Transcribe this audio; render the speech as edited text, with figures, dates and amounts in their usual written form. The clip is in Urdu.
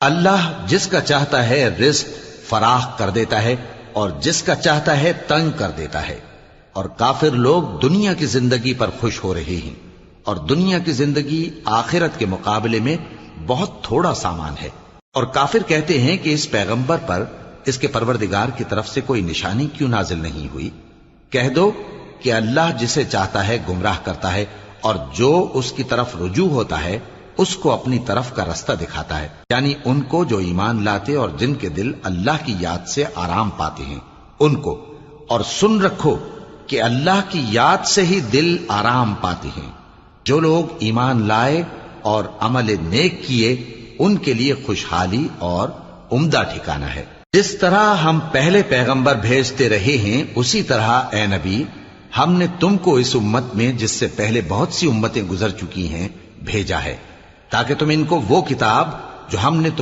اللہ جس کا چاہتا ہے رزق فراخ کر دیتا ہے اور جس کا چاہتا ہے تنگ کر دیتا ہے، اور کافر لوگ دنیا کی زندگی پر خوش ہو رہے ہیں، اور دنیا کی زندگی آخرت کے مقابلے میں بہت تھوڑا سامان ہے۔ اور کافر کہتے ہیں کہ اس پیغمبر پر اس کے پروردگار کی طرف سے کوئی نشانی کیوں نازل نہیں ہوئی؟ کہہ دو کہ اللہ جسے چاہتا ہے گمراہ کرتا ہے، اور جو اس کی طرف رجوع ہوتا ہے اس کو اپنی طرف کا رستہ دکھاتا ہے، یعنی ان کو جو ایمان لاتے اور جن کے دل اللہ کی یاد سے آرام پاتے ہیں ان کو۔ اور سن رکھو کہ اللہ کی یاد سے ہی دل آرام پاتے ہیں۔ جو لوگ ایمان لائے اور عمل نیک کیے ان کے لیے خوشحالی اور عمدہ ٹھکانہ ہے۔ جس طرح ہم پہلے پیغمبر بھیجتے رہے ہیں اسی طرح اے نبی ہم نے تم کو اس امت میں جس سے پہلے بہت سی امتیں گزر چکی ہیں بھیجا ہے، تاکہ تم ان کو وہ کتاب جو ہم نے